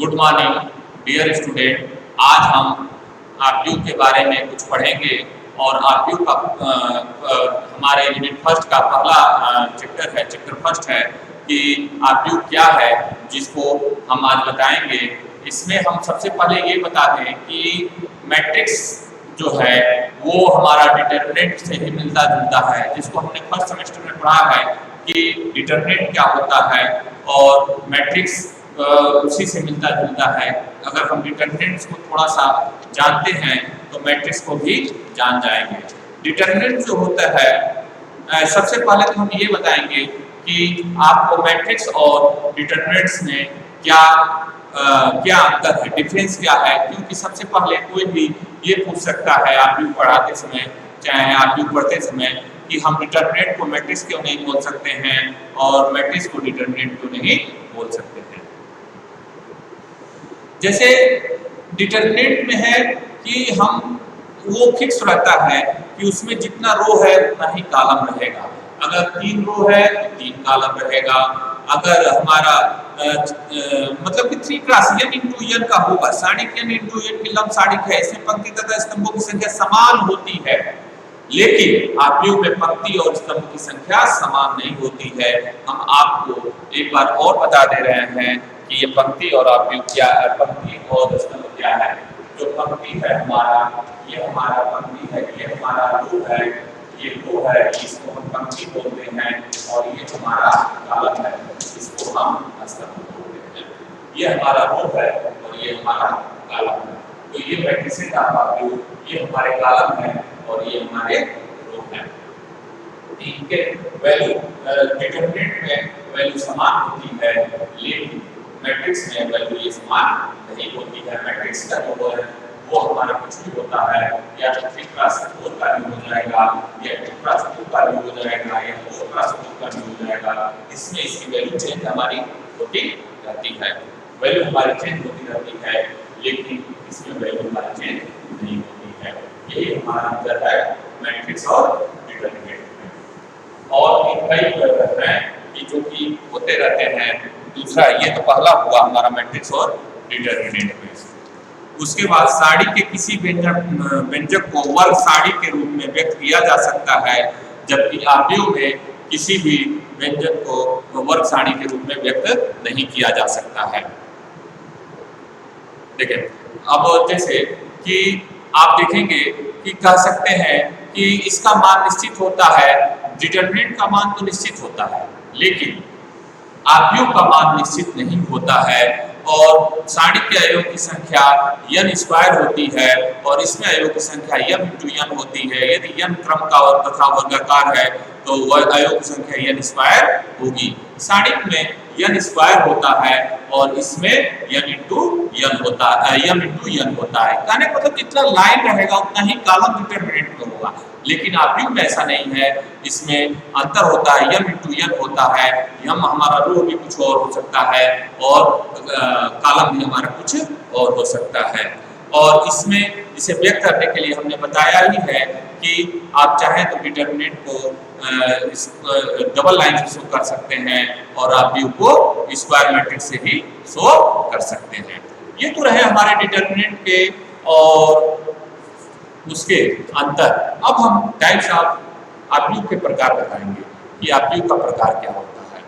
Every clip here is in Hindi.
Good morning dear student. आज हम आरपीयू के बारे में कुछ पढ़ेंगे और आरपीयू का हमारे यूनिट फर्स्ट का पहला चैप्टर फर्स्ट है कि आरपीयू क्या है, जिसको हम आज बताएंगे। इसमें हम सबसे पहले ये बता दें कि मैट्रिक्स जो है वो हमारा डिटरमिनेंट से ही मिलता जुलता है, जिसको हमने फर्स्ट सेमेस्टर में पढ़ा है कि डिटरमिनेंट क्या होता है और मैट्रिक्स उसी से मिलता जुलता है। अगर हम डिटरमिनेंट्स को थोड़ा सा जानते हैं तो मैट्रिक्स को भी जान जाएंगे। डिटरमिनेंट जो होता है, सबसे पहले तो हम ये बताएंगे कि आपको मैट्रिक्स और डिटरमिनेंट्स में क्या अंतर है, डिफरेंस क्या है। क्योंकि सबसे पहले कोई भी ये पूछ सकता है आरपीयू पढ़ाते समय, चाहे आरपीयू पढ़ते समय, कि हम डिटरमिनेंट को मैट्रिक्स क्यों नहीं बोल सकते हैं और मैट्रिक्स को डिटरमिनेंट क्यों नहीं बोल सकते हैं। जैसे डिटरमिनेंट में है कि हम वो फिक्स रहता है कि उसमें जितना रो है उतना ही कॉलम रहेगा। अगर 3 रो है तो 3 कॉलम रहेगा। अगर हमारा मतलब कि 3 क्रॉस n इंटू n का होगा, साड़िक n इंटू n की लंब साड़िक है। इसमें पंक्ति तथा स्तंभों की संख्या समान होती है, लेकिन आरपीयू में पंक्ति और स्तंभ की संख्या समान नहीं होती है। हम आपको एक बार और बता दे रहे हैं कि ये पंक्ति और आरपीयू क्या है, पंक्ति और स्तंभ क्या है। जो पंक्ति है हमारा, ये हमारा पंक्ति है, ये हमारा रो है, ये रो है, इसको हम पंक्ति बोलते हैं, और ये हमारा कॉलम है, इसको हम स्तंभ बोलते हैं। ये हमारा रो है और ये हमारा कॉलम है। तो ये मैट्रिक्स का आरपीयू, ये हमारे कॉलम है और ये हमारे रो है। इनके वैल्यू डिटरमिनेंट में वैल्यू समान होती है, लेकिन मैट्रिक्स में वैल्यू ये समान नहीं होती है। मैट्रिक्स का जो है वो हमारा कुछ भी होता है, या 3 क्रॉस 4 का भी हो जाएगा, या 2 क्रॉस 2 का भी हो जाएगा, या 4 क्रॉस 2 का भी हो जाएगा। इसमें इसकी वैल्यू चेंज हमारी होती रहती है, वैल्यू हमारी चेंज होती रहती है, लेकिन इसमें वैल्यू हमारी चेंज नहीं होती है। यही हमारा अंतर है मैट्रिक्स और डिटरमिनेंट में। और इन कई हैं कि जो कि होते रहते हैं। दूसरा, ये तो पहला हुआ हमारा मैट्रिक्स और डिटरमिनेंट में। उसके बाद साड़ी के किसी व्यंजक को वर्ग साड़ी के रूप में व्यक्त किया जा सकता है, जबकि आरपीयू में किसी भी व्यंजक को वर्ग साड़ी के रूप में व्यक्त नहीं किया जा सकता है। देखें, अब जैसे कि आप देखेंगे कि कह सकते हैं कि इसका मान निश्चित होता है, डिटरमिनेंट का मान तो निश्चित होता है, लेकिन आरपीयू का मान निश्चित नहीं होता है। और साड़ी के अवयव की संख्या n स्क्वायर होती है और इसमें अवयव की संख्या m इंटू n होती है। यदि n क्रम का और तथा वर्गाकार है तो वह अवयव की संख्या n स्क्वायर होगी। साड़ी में n स्क्वायर होता है और इसमें m इंटू n होता है। कहने का मतलब जितना लाइन रहेगा उतना ही कॉलम डिटरमिनेंट में होगा, लेकिन आरपीयू में ऐसा नहीं है। इसमें अंतर होता है, m इंटू n होता है। m हमारा रो भी कुछ और हो सकता है और कॉलम भी हमारा कुछ और हो सकता है। और इसमें इसे व्यक्त करने के लिए हमने बताया ही है कि आप चाहें तो डिटरमिनेंट को डबल लाइन से शो कर सकते हैं और आरपीयू को स्क्वायर मैट्रिक्स से ही शो कर सकते हैं। ये तो रहे हमारे डिटरमिनेंट के और उसके अंतर। अब हम टाइप्स ऑफ आरपीयू के प्रकार बताएंगे कि आरपीयू का प्रकार क्या होता है।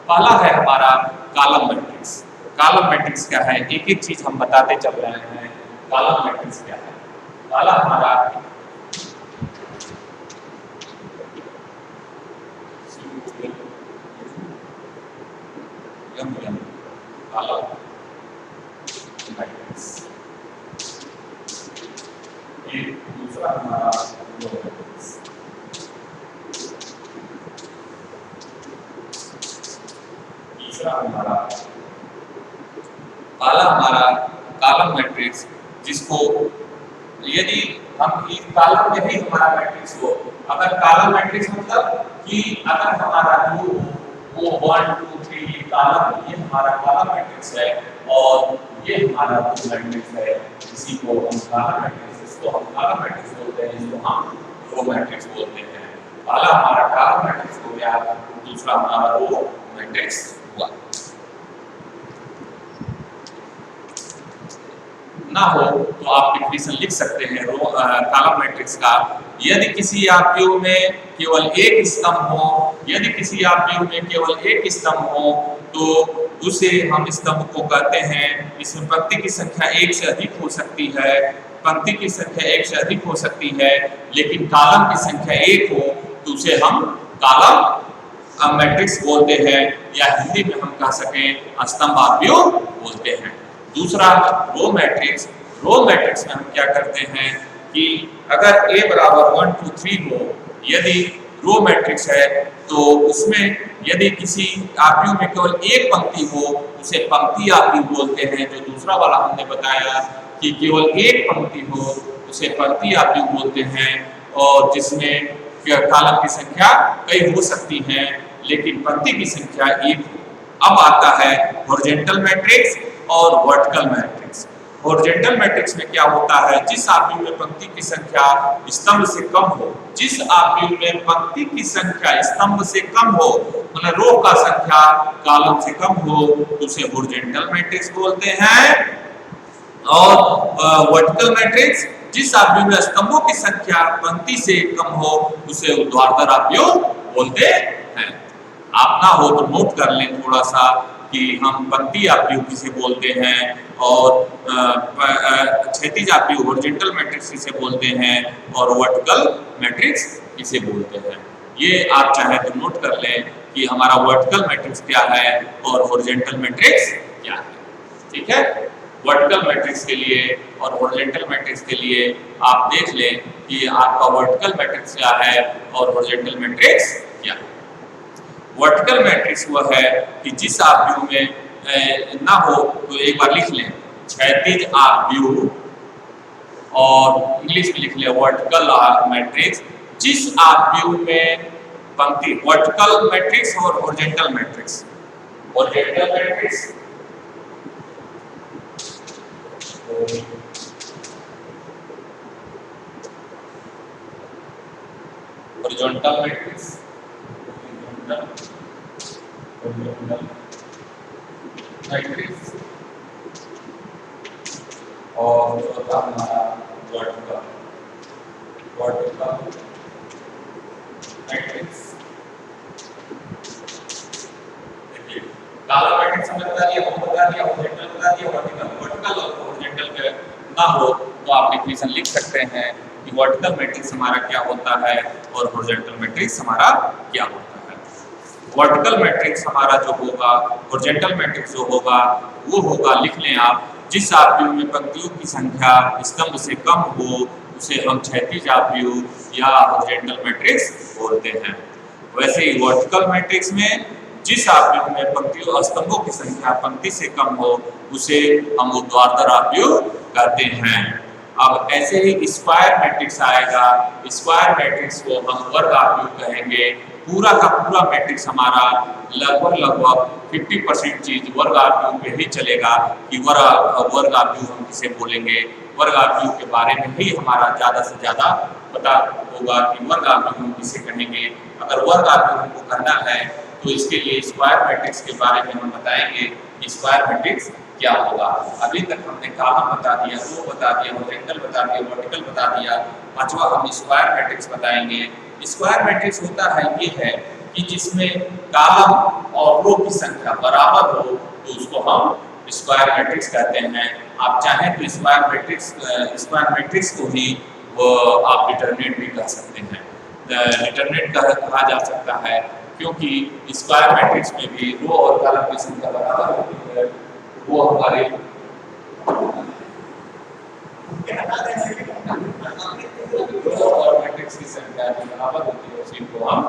पहला है हमारा कॉलम मैट्रिक्स। कॉलम मैट्रिक्स क्या है, एक एक चीज हम बताते चल रहे हैं। कॉलम मैट्रिक्स क्या है? पहला हमारा कॉलम मैट्रिक्स, ये दूसरा हमारा तीसरा हमारा हमारा कॉलम मैट्रिक्स, जिसको यदि हम इस कॉलम में ही हमारा मैट्रिक्स हो, अगर कॉलम मैट्रिक्स मतलब कि अगर हमारा जो वो 1 2 3 ये कॉलम, ये हमारा कॉलम मैट्रिक्स है और ये हमारा रो मैट्रिक्स है, इसी को हम कॉलम मैट्रिक्स, इसको हम कॉलम मैट्रिक्स बोलते हैं, इसको हम रो मैट्रिक्स बोलते हैं। पहला हमारा कॉलम मैट्रिक्स हो गया, दूसरा हमारा रो मैट्रिक्स हुआ। ना हो तो आप डिफिनेशन लिख सकते हैं कॉलम मैट्रिक्स का। यदि किसी आरपीओ में केवल एक स्तंभ हो, यदि किसी आरपीओ में केवल एक स्तंभ हो तो उसे हम स्तंभ को कहते हैं, इसमें पंक्ति की संख्या एक से अधिक हो सकती है, पंक्ति की संख्या एक से अधिक हो सकती है, लेकिन कॉलम की संख्या एक हो तो उसे हम कॉलम मैट्रिक्स बोलते हैं, या हिंदी में हम कह सकें स्तंभ आरपीओ बोलते हैं। दूसरा रो मैट्रिक्स। रो मैट्रिक्स में हम क्या करते हैं कि अगर A बराबर 1 2 3 हो, यदि रो मैट्रिक्स है तो उसमें यदि किसी आरपीओ में केवल एक पंक्ति हो उसे पंक्ति आरपीओ बोलते हैं। जो दूसरा वाला हमने बताया कि केवल एक पंक्ति हो उसे पंक्ति आरपीओ बोलते हैं, और जिसमें कॉलम की संख्या कई हो सकती हैं लेकिन पंक्ति की संख्या एक हो। अब आता है हॉरिजॉन्टल मैट्रिक्स और वर्टिकल मैट्रिक्स। हॉरिजॉन्टल मैट्रिक्स में क्या होता है, जिस आरपीओ में पंक्ति की संख्या स्तंभ से कम हो, जिस आरपीओ में पंक्ति की संख्या स्तंभ से कम हो, मतलब रो का संख्या कॉलम से कम हो तो उसे हॉरिजॉन्टल मैट्रिक्स बोलते हैं। और वर्टिकल मैट्रिक्स, जिस आरपीओ में स्तंभों की संख्या पंक्ति से कम हो उसे ऊर्ध्वाधर आरपीओ बोलते हैं। आप ना हो तो नोट कर लें थोड़ा सा कि हम पंक्ति आरपीओ किसे बोलते हैं और क्षैतिज आरपीओ हॉरिजॉन्टल मैट्रिक्स किसे बोलते हैं और वर्टिकल मैट्रिक्स किसे बोलते हैं। ये आप चाहे तो नोट कर लें कि हमारा वर्टिकल मैट्रिक्स क्या है और हॉरिजॉन्टल मैट्रिक्स क्या है। ठीक है, वर्टिकल मैट्रिक्स के लिए और हॉरिजॉन्टल मैट्रिक्स के लिए आप देख लें कि आपका वर्टिकल मैट्रिक्स क्या है और हॉरिजॉन्टल मैट्रिक्स क्या है। वर्टिकल मैट्रिक्स वह है कि जिस आरपीओ में ना हो तो एक बार लिख लें क्षैतिज आरपीओ, और इंग्लिश में लिख लें वर्टिकल मैट्रिक्स, जिस आरपीओ में पंक्ति वर्टिकल मैट्रिक्स और horizontal matrix. Horizontal matrix horizontal matrix matrix और चौथा हमारा वर्टिकल मैट्रिक्स। देखिए कॉलम मैट्रिक्स हमने बता दिया, वो बता दिया, हॉरिजॉन्टल बता दिया, वर्टिकल और हॉरिजॉन्टल के ना हो तो आप डिफिनेशन लिख सकते हैं कि वर्टिकल मैट्रिक्स हमारा क्या होता है और हॉरिजॉन्टल मैट्रिक्स हमारा क्या होता है। वर्टिकल मैट्रिक्स हमारा जो होगा, हॉरिजॉन्टल मैट्रिक्स जो होगा वो होगा, लिख लें आप, जिस आरपीओ में पंक्तियों की संख्या स्तंभ से कम हो उसे हम क्षैतिज आरपीओ या हॉरिजॉन्टल मैट्रिक्स बोलते हैं। वैसे ही वर्टिकल मैट्रिक्स में जिस आरपीओ में पंक्तियों स्तंभों की संख्या पंक्ति से कम हो उसे हम ऊर्ध्वाधर आरपीओ कहते हैं। अब ऐसे ही स्क्वायर मैट्रिक्स आएगा, स्क्वायर मैट्रिक्स को हम वर्ग आरपीओ कहेंगे। पूरा का पूरा मैट्रिक्स हमारा लगभग 50% चीज वर्ग आरपीओ पे ही चलेगा कि वर्ग आरपीओ हम किसे बोलेंगे। वर्ग आरपीओ के बारे में ही हमारा ज़्यादा से ज़्यादा पता होगा कि वर्ग आरपीओ हम किसे कहेंगे। अगर वर्ग आरपीओ हमको कहना है तो इसके लिए स्क्वायर मैट्रिक्स के बारे में हम बताएंगे कि स्क्वायर मैट्रिक्स क्या होगा। अभी तक हमने कॉलम बता दिया, रो बता दिया, हॉरिजॉन्टल बता दिया, वर्टिकल बता दिया, पांचवा हम स्क्वायर मैट्रिक्स बताएंगे। स्क्वायर मैट्रिक्स होता है ये है कि जिसमें कॉलम और रो की संख्या बराबर हो तो उसको हम स्क्वायर मैट्रिक्स कहते हैं। आप चाहें तो स्क्वायर मैट्रिक्स को ही आप डिटरमिनेंट भी कह सकते हैं, डिटरमिनेंट कहा जा सकता है, क्योंकि स्क्वायर मैट्रिक्स में भी रो और कॉलम की संख्या बराबर होती है। वो हमारे रो और मैट्रिक्स की संख्या बराबर होती है, उसी को हम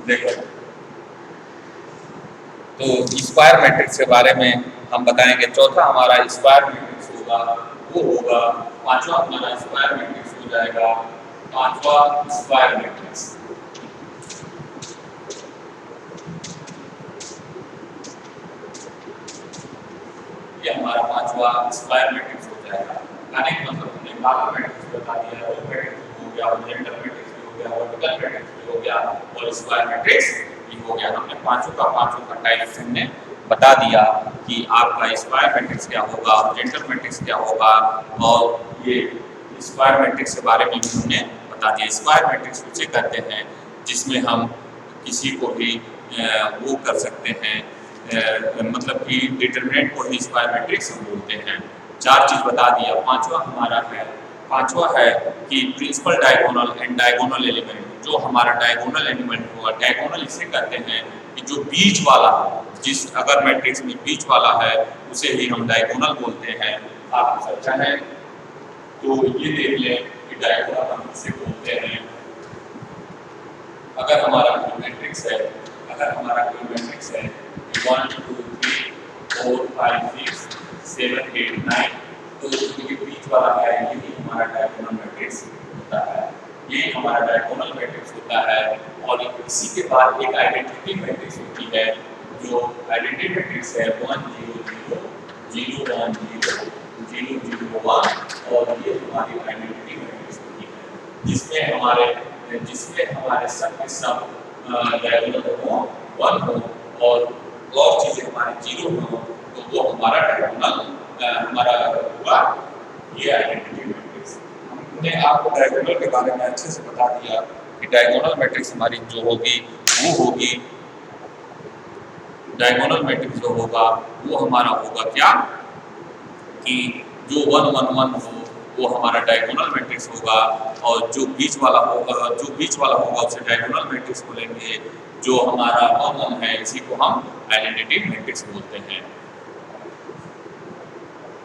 देखो, तो स्क्वायर मैट्रिक्स के बारे में हम बताएंगे। चौथा हमारा स्क्वायर मैट्रिक्स होगा, वो होगा पांचवा हमारा स्क्वायर मैट्रिक्स हो जाएगा, पांचवा स्क्वायर मैट्रिक्स। ये हमारा पांचवा स्क्वायर मैट्रिक्स हो जाएगा। यानी मतलब हमने कॉलम मैट्रिक्स बता दिया, रो मैट्रिक्स हो गया, होरिजेंटल मैट्रिक्स भी हो गया, वर्टिकल मैट्रिक्स भी हो गया और स्क्वायर मैट्रिक्स भी हो गया। हमने पांचों का टाइप्स हमने बता दिया कि आपका स्क्वायर मैट्रिक्स क्या होगा, होरिजेंटल मैट्रिक्स क्या होगा और ये स्क्वायर मैट्रिक्स के बारे में भी हमने बता दिया। स्क्वायर मैट्रिक्स उसे कहते हैं जिसमें हम किसी को भी वो कर सकते हैं, मतलब कि डिटरमिनेंट को ही स्क्वायर मैट्रिक्स हम बोलते हैं। चार चीज बता दिया। पांचवा है कि principal diagonal and diagonal element. जो हमारा डायगोनल एलिमेंट होगा, डायगोनल इसे कहते हैं कि जो बीच वाला, जिस अगर मैट्रिक्स में बीच वाला है उसे ही हम डायगोनल बोलते हैं। आप समझा है? तो ये देख लें कि डायगोनल हम किसे बोलते हैं। अगर हमारा कोई मैट्रिक्स है 1 2 3 4 5 6 7 8 9, तो ये बीच वाला है, यही हमारा डायगोनल मैट्रिक्स होता है। ये हमारा डायगोनल मैट्रिक्स होता है। और इसी के बाद एक आइडेंटिटी मैट्रिक्स होती है, जो आइडेंटिटी मैट्रिक्स है 1 0 0 0 1 0 0 0 1, और ये हमारी आइडेंटिटी मैट्रिक्स होती है जिसमें हमारे सब के सब डायगोनल हो, 1 हो और चीजें हमारी 0 हो, तो वो हमारा डायगोनल हमारा होगा। ये आइडेंटिटी मैट्रिक्स। हमने आपको डायगोनल के बारे में अच्छे से बता दिया कि डायगोनल मैट्रिक्स हमारी जो होगी वो होगी, डायगोनल मैट्रिक्स जो होगा वो हमारा होगा क्या, कि जो 1 1 1 हो वो हमारा डायगोनल मैट्रिक्स होगा, और जो बीच वाला होगा उसे डायगोनल मैट्रिक्स बोलेंगे। जो हमारा 1 1 है इसी को हम आइडेंटिटी मैट्रिक्स बोलते हैं।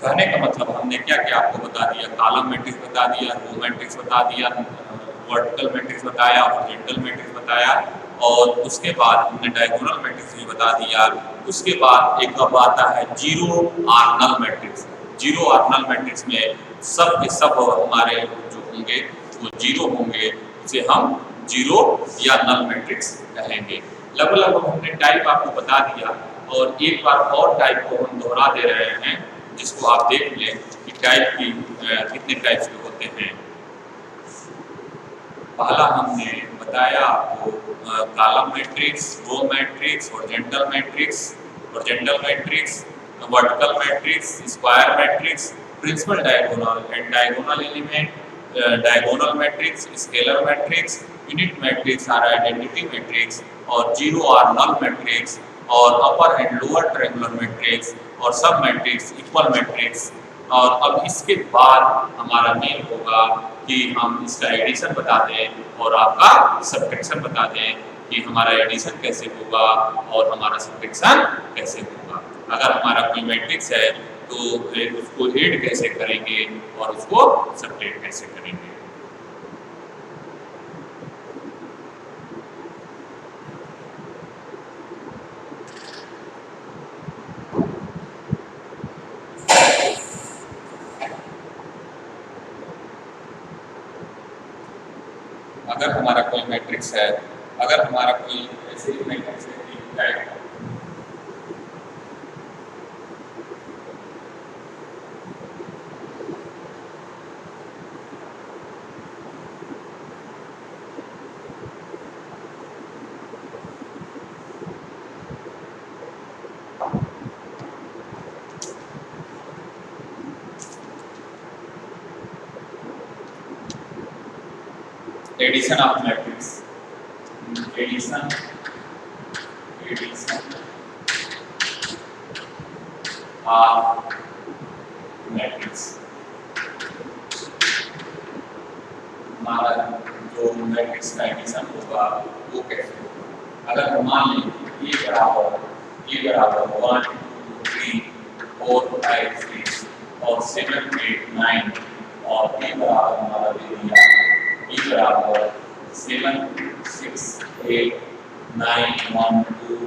कहने का मतलब हमने क्या क्या आपको बता दिया, कॉलम मैट्रिक्स बता दिया, रो मैट्रिक्स बता दिया, वर्टिकल मैट्रिक्स बताया, होरिजेंटल मैट्रिक्स बताया, और उसके बाद हमने डायगोनल मैट्रिक्स भी बता दिया। उसके बाद एक अब आता है zero or null matrix. Zero or null matrix में सब के सब हमारे जो होंगे वो जीरो होंगे, उसे हम जीरो या नल मैट्रिक्स कहेंगे। लगभग हमने टाइप आपको बता दिया, और एक बार और टाइप को हम दोहरा दे रहे हैं, जिसको आप देख लें कि टाइप की कितने टाइप्स के होते हैं। पहला हमने बताया आपको column matrix, row matrix, horizontal matrix, vertical matrix, square matrix, principal diagonal and diagonal element, diagonal matrix, scalar matrix, unit matrix और आइडेंटिटी मैट्रिक्स, और जीरो और नल मैट्रिक्स, और upper and lower triangular matrix, और सब मैट्रिक्स, इक्वल मैट्रिक्स। और अब इसके बाद हमारा मेन होगा कि हम इसका एडिशन बता दें और आपका सब्ट्रैक्शन बता दें कि हमारा एडिशन कैसे होगा और हमारा सब्ट्रैक्शन कैसे होगा। अगर हमारा कोई मैट्रिक्स है तो उसको ऐड कैसे करेंगे और उसको सब्ट्रैक्ट कैसे करेंगे। अगर हमारा कोई मैट्रिक्स है, अगर हमारा कोई ऐसे ही मैट्रिक्स है addition of matrix, addition of matrix. हमारा जो मैट्रिक्स का एडिशन होगा वो कैसे होगा। अगर मान लें ये बराबर 1 2 3 4 5 6 और 7 8 9, और ये बराबर हमारा दे दिया, ये बराबर 7 6 8 9 1 2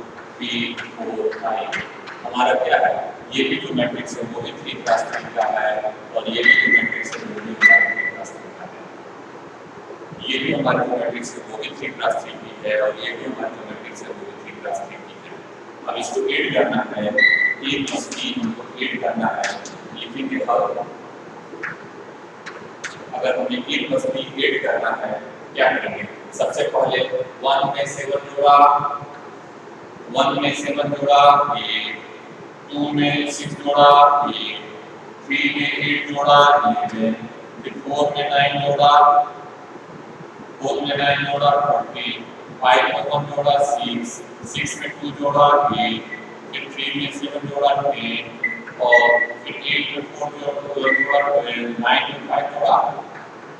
3 4 5 हमारा क्या है, ये भी जो मैट्रिक्स है वो भी 3 क्रॉस 3 का है और ये भी जो मैट्रिक्स है वो भी हमारा 3 क्रॉस 3 का है। ये भी हमारी जो मैट्रिक्स है वो भी 3 क्रॉस 3 की है और ये भी हमारी जो मैट्रिक्स है वो भी 3 क्रॉस 3 की है। अब इसको ऐड करना है, ए प्लस बी हमको ऐड करना है, लिखेंगे अब अगर हमें ए प्लस बी ऐड करना है क्या करेंगे, सबसे पहले 1 में 7 जोड़ा, 1 में 7 जोड़ा ये, 2 में 6 जोड़ा ये, 3 में 8 जोड़ा ये, फिर 4 में 9 जोड़ा, 4 में 9 जोड़ा 14, 5 में 1 जोड़ा 6, 6 में 2 जोड़ा 8, फिर 3 में 7 जोड़ा 10 और फिर 8 में 4 जोड़ा 12, 9 में 5 जोड़ा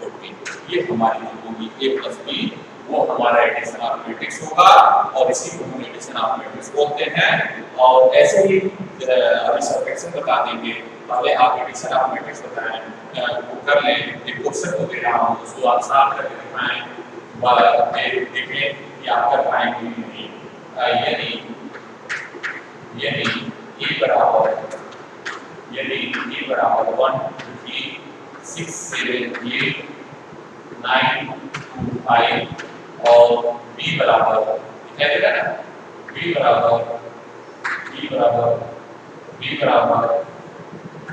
14। ये हमारी जो होगी ए प्लस बी वो हमारा एडिशन ऑफ मैट्रिक्स होगा और इसी को हम एडिशन ऑफ मैट्रिक्स बोलते हैं। और ऐसे ही अभी सब्ट्रैक्शन बता देंगे, पहले आप एडिशन ऑफ मैट्रिक्स बताएं, वो कर लें, एक क्वेश्चन को दे रहा हूँ उसको आप साफ करके दिखाएं, देखें कि आप कर पाएंगे कि नहीं। यदि ए बराबर 1 2 3 6 7 8 9 2 5 और b बराबर दिखाई दे रहा है ना, b बराबर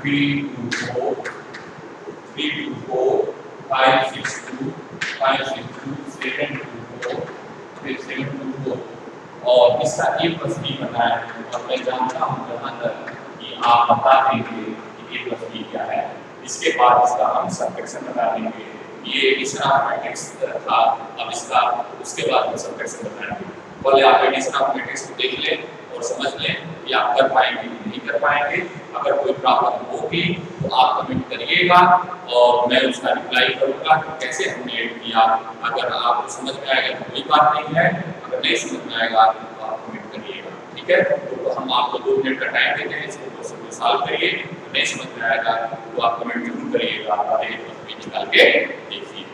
3 2 4 5 6 2 7 2 4 फिर 7 2 4 और इसका a प्लस बी बताया और मैं जानता हूँ जहाँ तक कि आप बता देंगे कि a प्लस बी क्या है। इसके बाद इसका हम सब्ट्रैक्शन बता देंगे, ये एडिशन ऑफ मैट्रिक्स था, अब इसका उसके बाद हम सब्ट्रैक्शन बताएंगे। पहले आप एडिशन ऑफ मैट्रिक्स को देख लें और समझ लें कि आप कर पाएंगे कि नहीं कर पाएंगे। अगर कोई प्रॉब्लम होगी तो आप कमेंट करिएगा और मैं उसका रिप्लाई करूंगा कि कैसे हमने ऐड किया। अगर आपको समझ में आएगा तो कोई बात नहीं है, अगर नहीं समझ में आएगा तो आप कमेंट करिएगा, ठीक है। तो हम आपको 2 मिनट का टाइम देते हैं, इसको क्वेश्चन को सॉल्व करिए, नहीं समझ में आएगा तो आप कमेंट जरूर करिएगा और एक निकाल के देखिए।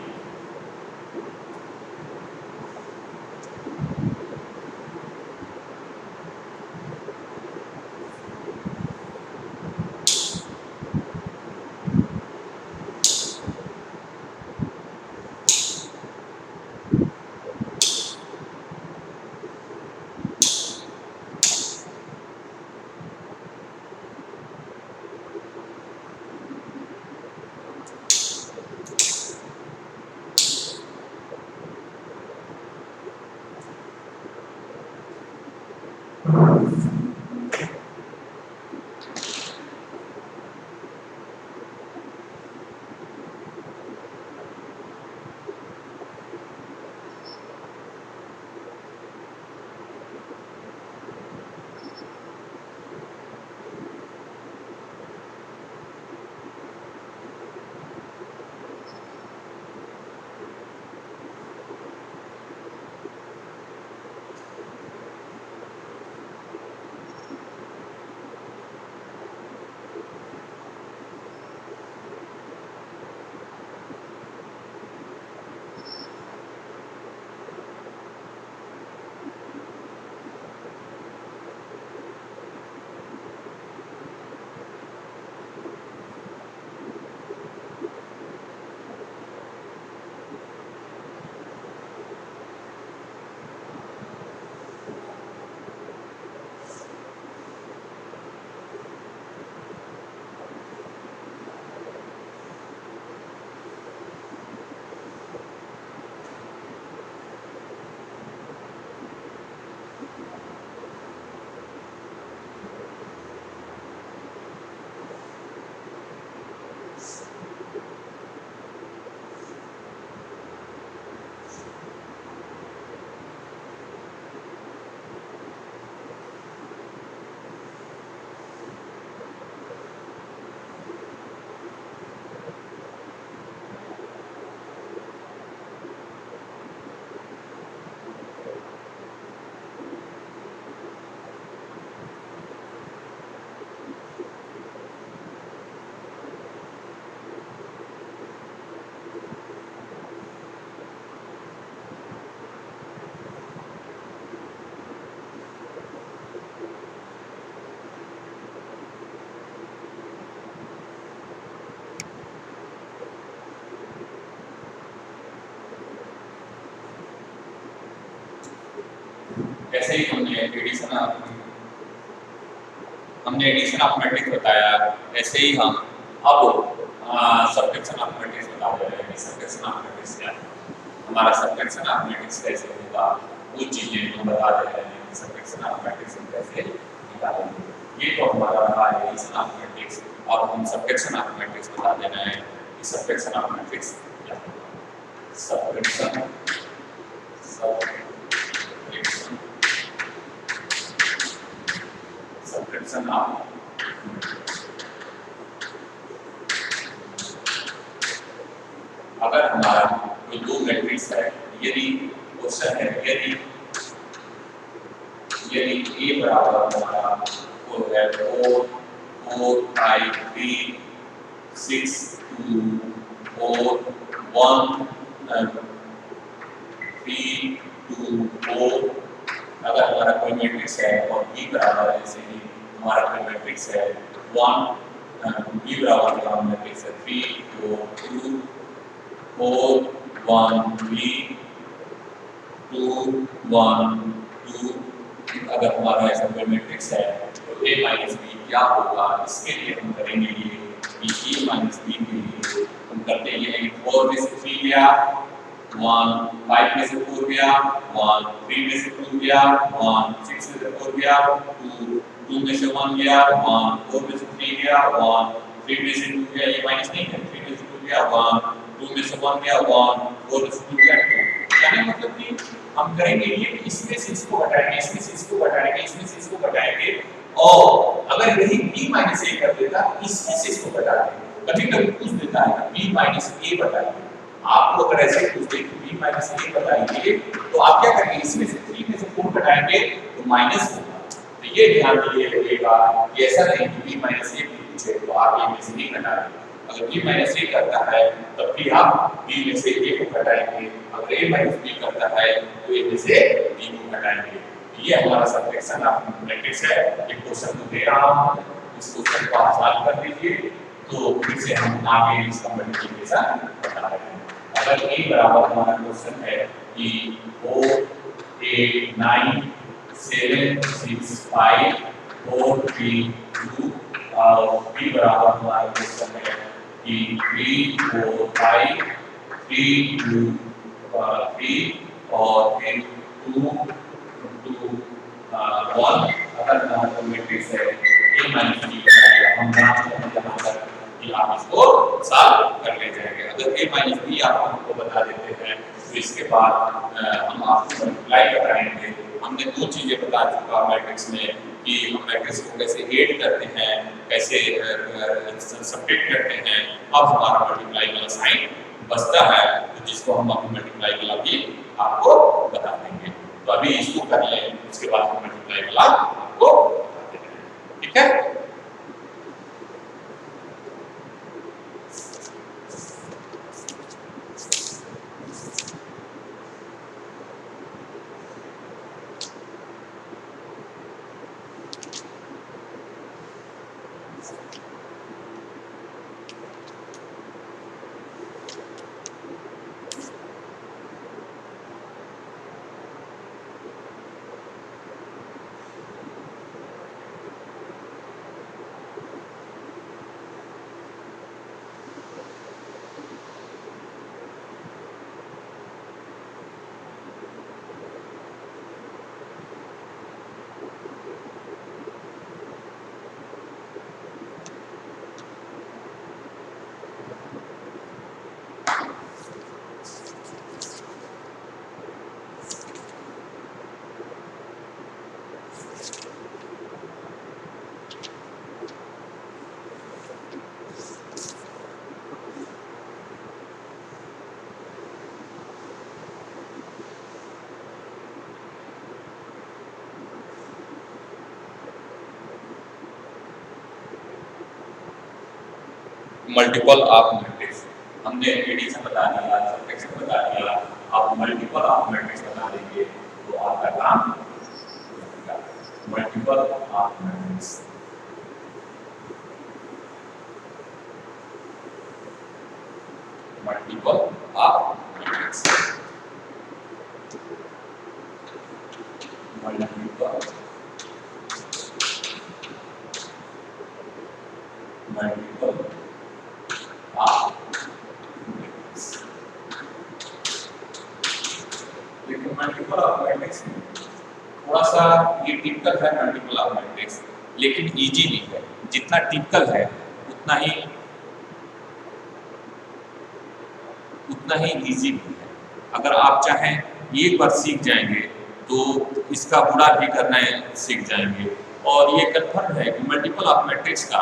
जैसे ही हमने एडिशन ऑफ मैट्रिक्स बताया, ऐसे ही हम अब सब्ट्रैक्शन ऑफ मैट्रिक्स बता रहे हैं। सब्ट्रैक्शन ऑफ मैट्रिक्स क्या है, हमारा सब्ट्रैक्शन ऑफ मैट्रिक्स कैसे होगा, वो चीजें हम बता दे रहे हैं। सब्ट्रैक्शन ऑफ मैट्रिक्स हम कैसे निकालेंगे, ये तो हमारा रहा है एडिशन ऑफ मैट्रिक्स। अब हम सब्ट्रैक्शन ऑफ मैट्रिक्स बता दे रहे हैं कि सब्ट्रैक्शन ऑफ मैट्रिक्स क्या है। सब्ट्रैक्शन ऑफ अगर हमारा कोई दो मैट्रिक्स है, यदि क्वेश्चन है यदि A बराबर हमारा वो है 4 4 5 3 6 2 4 1 3 2 4, अगर हमारा कोई मैट्रिक्स है और B बराबर है, जैसे कि हमारा कोई मैट्रिक्स है 1 B बराबर का मैट्रिक्स है 3 4 2 4 1 3 2 1 2, अगर हमारा ऐसा कोई मैट्रिक्स है तो A माइनस बी क्या होगा, इसके लिए हम करेंगे ये कि A माइनस बी के लिए हम करते हैं 4 में से 3 गया 1, 5 में से 4 गया 1, 3 में से 2 गया 1, 6 में से 4 गया 2, 2 में से 1 गया 1, 4 में से 3 गया 1, 3 में से 2 गया, ये माइनस नहीं है, 3 में से 2 गया 1, 2 में से 1 गया 1, 4 में से 2 गया 2। यानी मतलब कि हम करेंगे ये कि इसमें से इसको घटाएंगे, इसमें से इसको घटाएंगे, इसमें से इसको घटाएंगे, और अगर यही b माइनस a कर देता इसमें से इसको घटा देंगे। कभी कभी पूछ देता है b माइनस a बताइए, आपको अगर ऐसे पूछ दे कि b माइनस a बताइए तो आप क्या करेंगे, इसमें से 3 में से 4 घटाएंगे तो माइनस होगा। तो ये ध्यान रखिएगा कि ऐसा नहीं कि b माइनस a पूछे तो आप a में से नहीं घटाएंगे। अगर b माइनस a करता है तब भी आप b में से a को घटाएंगे, अगर a माइनस b करता है तो a में से b को घटाएंगे। ये हमारा सब्ट्रैक्शन ऑफ मैट्रिक्स है। एक क्वेश्चन को दे रहा हूं, इस क्वेश्चन को आप सॉल्व कर लीजिए तो फिर से हम आगे इसका मल्टीप्लिकेशन बता रहे हैं। अगर a बराबर हमारा क्वेश्चन है कि 4 8 9 7 6 5 4 3 2 और b बराबर हमारा क्वेश्चन है कि 3 4 5 3 2 3 और फिर 2 2 1, अगर हमारा मैट्रिक्स है a माइनस b बताएगा, हम यहाँ तक कि आप इसको सॉल्व कर ले जाएंगे। अगर a माइनस b आप हमको बता देते हैं तो इसके बाद हम आपको मल्टीप्लाई कराएंगे। हमने दो चीजें बता चुका मैट्रिक्स में कि हम मैट्रिक्स को कैसे ऐड करते हैं, कैसे सब्ट्रैक्ट करते हैं। अब हमारा मल्टीप्लाई वाला साइन बचता है तो जिसको हम अभी मल्टीप्लाई वाला भी आपको बता देंगे। तो अभी इसको कर लें, उसके बाद हम मल्टीप्लाई वाला आपको बता देंगे, ठीक है। मल्टीपल ऑफ मैट्रिक्स हमने एडिशन बता दिया, सब्ट्रैक्शन बता दिया, आप मल्टीपल ऑफ मैट्रिक्स बता देंगे तो आपका काम multiple of matrix. Multiple of matrix लेकिन मल्टीपल ऑफ मैट्रिक्स थोड़ा सा ये टिपिकल है मल्टीपल ऑफ मैट्रिक्स, लेकिन इजी भी है। जितना टिपिकल है उतना ही इजी भी है। अगर आप चाहें एक बार सीख जाएंगे तो इसका गुणा भी करना सीख जाएंगे। और ये कन्फर्म है कि मल्टीपल ऑफ मैट्रिक्स का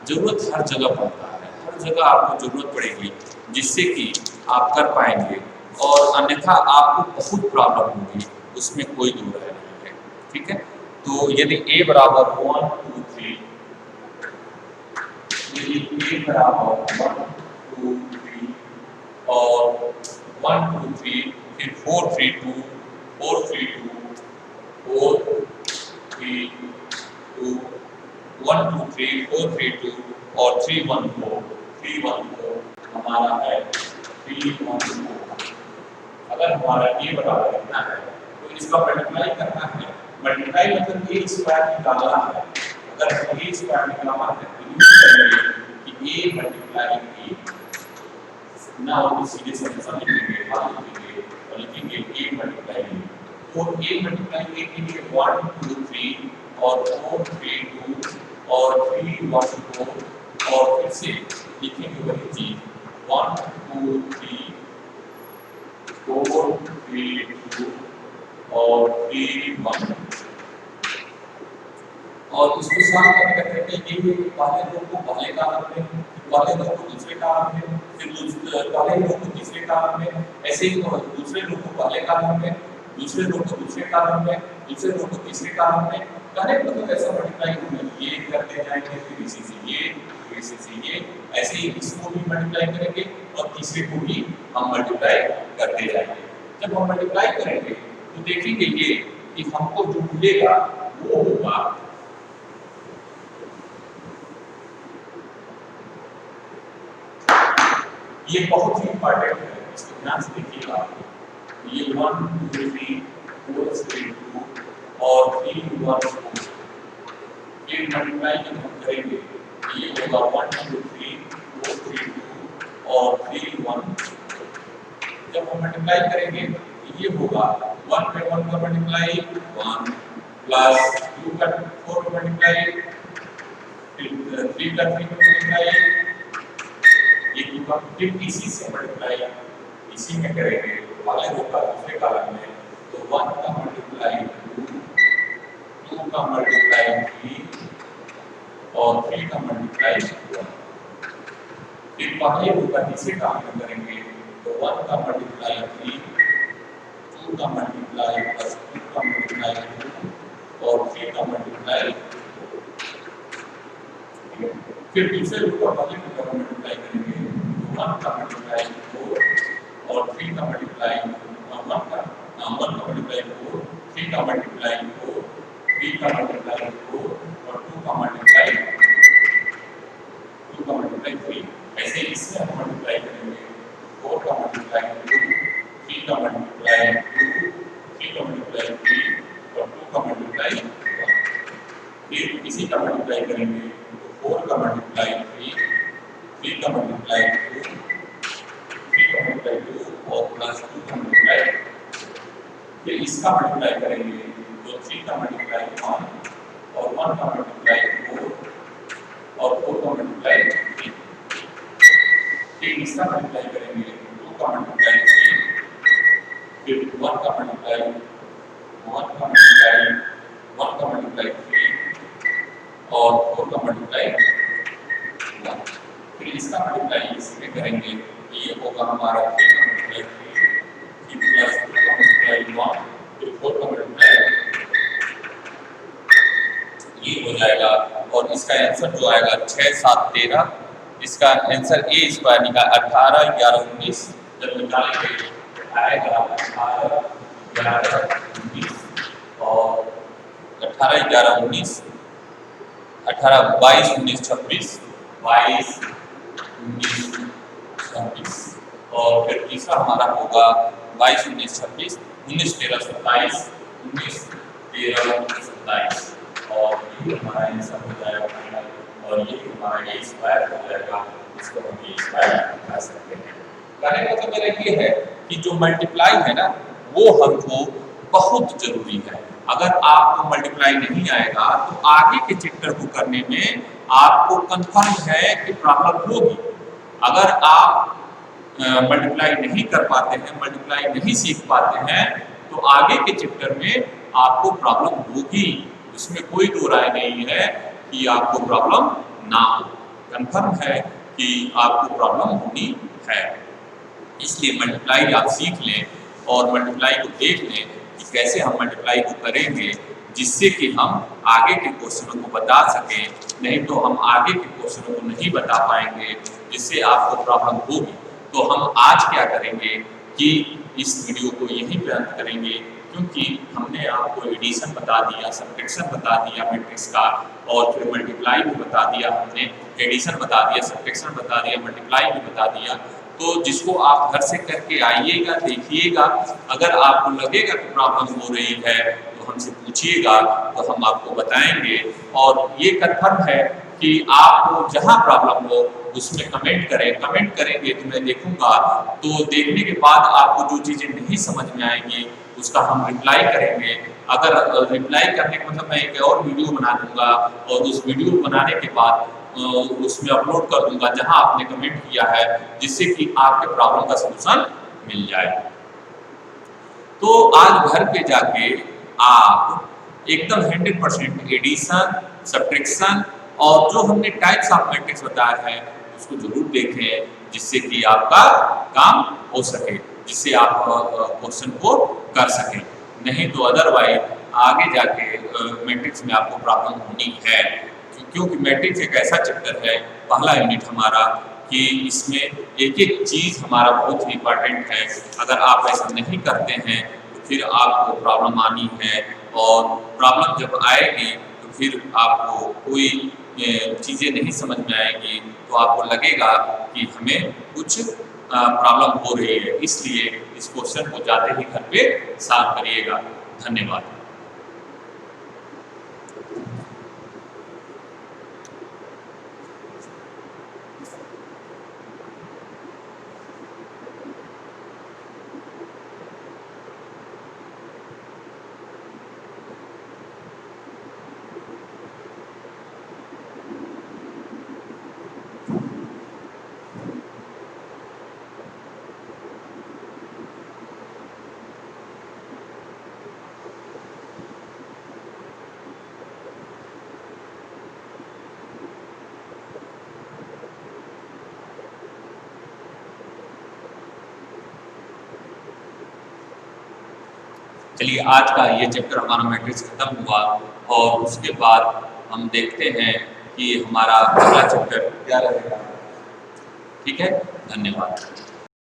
जरूरत हर जगह पड़ता है, हर जगह आपको जरूरत पड़ेगी, जिससे कि आप कर पाएंगे, और अन्यथा आपको बहुत प्रॉब्लम होगी, उसमें कोई दो राय नहीं है। ठीक है, तो यदि a बराबर 1 2 3, यदि a बराबर 1 2 3 और 1 2 3 फिर 4 3 2 4 3 2 4 3 2 1 2 3 4 3 2 और 3 1 4 3 1 4 हमारा है 3 1 4। अगर हमारा a बराबर इतना है तो इसका मल्टीप्लाई करना है। मल्टीप्लाई मतलब a स्क्वायर निकालना है। अगर हम a स्क्वायर निकालना है तो यूज करेंगे कि a मल्टीप्लाई b, ना और सीधे समीकरण लिखेंगे, मान लिखेंगे और लिखेंगे a मल्टीप्लाई b। तो a मल्टीप्लाई a के लिए 1 2 3 और 4 3 2 और 3 1 4 और फिर से लिखेंगे वही चीज 1 2 3 4 3 2 और 3 1। और इसको साफ करने का तरीका ये है कि पहले रो को पहले कॉलम में, पहले रो को दूसरे कॉलम में, फिर पहले रो को तीसरे कॉलम में, ऐसे ही दूसरे रो को पहले कॉलम में, दूसरे रो को दूसरे कॉलम में, दूसरे रो को तीसरे कॉलम में। करेक्ट मतलब ऐसा मल्टीप्लाई होगा, ये करते जाएंगे, फिर इसी से ये, फिर इसी से ये, ऐसे ही इसको भी मल्टीप्लाई करेंगे और तीसरे को भी हम मल्टीप्लाई करते जाएंगे। जब हम मल्टीप्लाई करेंगे तो देखेंगे ये कि हमको जो मिलेगा वो होगा ये बहुत ही इंपॉर्टेंट है, इसको ध्यान से देखिएगा। ये 1 2 3 4 3 2 और 3 1 4 ये मल्टीप्लाई जब हम करेंगे ये होगा 1 2 3 4 3 2 और 3 1। जब हम मल्टीप्लाई करेंगे ये होगा 1 पे 1 का मल्टीप्लाई 1 प्लस 2 का 4 का मल्टीप्लाई, फिर 3 का 3 का मल्टीप्लाई, ये होगा फिर इसी से मल्टीप्लाई इसी में करेंगे पहले होगा दूसरे कॉलम में, तो 1 का मल्टीप्लाई 2 का मल्टीप्लाई 3 और 3 का मल्टीप्लाई 1। फिर पहले होगा तीसरे कॉलम में करेंगे तो 1 का मल्टीप्लाई 3 2 का मल्टीप्लाई प्लस 2 का मल्टीप्लाई 2 और 3 का मल्टीप्लाई। फिर दूसरे रूप का पहले का मल्टीप्लाई करेंगे तो 1 का मल्टीप्लाई 4 और 3 का मल्टीप्लाई 1 का मल्टीप्लाई 4 3 का मल्टीप्लाई 4 3 का मल्टीप्लाई 4 और 2 का मल्टीप्लाई 3। ऐसे इससे हम मल्टीप्लाई करेंगे 4 का मल्टीप्लाई 2 3 का मल्टीप्लाई 2 3 का मल्टीप्लाई 3 और 2 का मल्टीप्लाई 1। फिर इसी का मल्टीप्लाई करेंगे 4 का मल्टीप्लाई 3 का मल्टीप्लाई 2 3 का मल्टीप्लाई 2 और प्लस 2 का मल्टीप्लाई। फिर इसका मल्टीप्लाई करेंगे तो 3 का मल्टीप्लाई 1 और 1 का मल्टीप्लाई 4 और 4 का मल्टीप्लाई 3। फिर इसका मल्टीप्लाई करेंगे 2 का मल्टीप्लाई 3 फिर 1 का मल्टीप्लाई 1 का मल्टीप्लाई 1 का मल्टीप्लाई 3 और 4 का मल्टीप्लाई 1। फिर इसका मल्टीप्लाई इसमें करेंगे ये होगा हमारा 3 का मल्टीप्लाई 3 प्लस 2 का मल्टीप्लाई 1 फिर 4 का मल्टीप्लाई ये हो जाएगा। और इसका आंसर जो आएगा 6 7 13, इसका आंसर ए स्क्वायर निकाल 18 11 19 जब निकालेंगे आएगा 18 11 19 और 18 11 19 18 22 19 26 22 19 26 और फिर तीसरा हमारा होगा 22 19 26 19 13 27 19 13 27 और ये हमारा आंसर हो जाएगा फाइनल। और ये हमारा ए स्क्वायर हो जाएगा, इसको हम ए स्क्वायर कह सकते हैं। कहने का तो मेरा ये है कि जो मल्टीप्लाई है ना वो हमको बहुत जरूरी है। अगर आपको मल्टीप्लाई नहीं आएगा तो आगे के चैप्टर को करने में आपको कंफर्म है कि प्रॉब्लम होगी। अगर आप मल्टीप्लाई नहीं कर पाते हैं, मल्टीप्लाई नहीं सीख पाते हैं, तो आगे के चैप्टर में आपको प्रॉब्लम होगी। इसमें कोई दो राय नहीं है कि आपको प्रॉब्लम ना हो, कंफर्म है कि आपको प्रॉब्लम होनी है। इसलिए मल्टीप्लाई आप सीख लें और मल्टीप्लाई को देख लें कि कैसे हम मल्टीप्लाई को करेंगे, जिससे कि हम आगे के क्वेश्चनों को बता सकें। नहीं तो हम आगे के क्वेश्चनों को नहीं बता पाएंगे, जिससे आपको प्रॉब्लम होगी। तो हम आज क्या करेंगे कि इस वीडियो को यहीं पे अंत करेंगे, क्योंकि हमने आपको एडिशन बता दिया, सब्ट्रैक्शन बता दिया मैट्रिक्स का, और फिर मल्टीप्लाई भी बता दिया हमने, एडिशन बता दिया, सब्ट्रैक्शन बता दिया, मल्टीप्लाई भी बता दिया। तो जिसको आप घर से करके आइएगा, देखिएगा। अगर आपको लगेगा कि प्रॉब्लम हो रही है तो हमसे पूछिएगा, तो हम आपको बताएंगे। और ये कंफर्म है कि आपको जहाँ प्रॉब्लम हो उसमें कमेंट करें। कमेंट करेंगे तो मैं देखूंगा, तो देखने के बाद आपको जो चीज़ें नहीं समझ में आएंगी उसका हम रिप्लाई करेंगे। अगर रिप्लाई करने का मतलब मैं एक और वीडियो बना दूंगा, और उस वीडियो बनाने के बाद उसमें अपलोड कर दूंगा जहां आपने कमेंट किया है, जिससे कि आपके प्रॉब्लम का सलूशन मिल जाए। तो आज घर पे जाके आप एकदम 100% एडिशन, सब्ट्रैक्शन और जो हमने टाइप्स ऑफ मैट्रिक्स बताया है उसको जरूर देखें, जिससे कि आपका काम हो सके, जिससे आप क्वेश्चन को कर सकें। नहीं तो अदरवाइज आगे जाके मैट्रिक्स में आपको प्रॉब्लम होनी है, क्योंकि मैट्रिक्स एक ऐसा चैप्टर है, पहला यूनिट हमारा, कि इसमें एक एक चीज़ हमारा बहुत ही इम्पॉर्टेंट है। अगर आप ऐसा नहीं करते हैं तो फिर आपको प्रॉब्लम आनी है, और प्रॉब्लम जब आएगी तो फिर आपको कोई चीज़ें नहीं समझ में आएगी, तो आपको लगेगा कि हमें कुछ प्रॉब्लम हो रही है। इसलिए इस क्वेश्चन को जाते ही घर पे सॉल्व करिएगा। धन्यवाद। चलिए, आज का ये चैप्टर हमारा मैट्रिक्स खत्म हुआ, और उसके बाद हम देखते हैं कि हमारा अगला चैप्टर क्या रहेगा। ठीक है, धन्यवाद।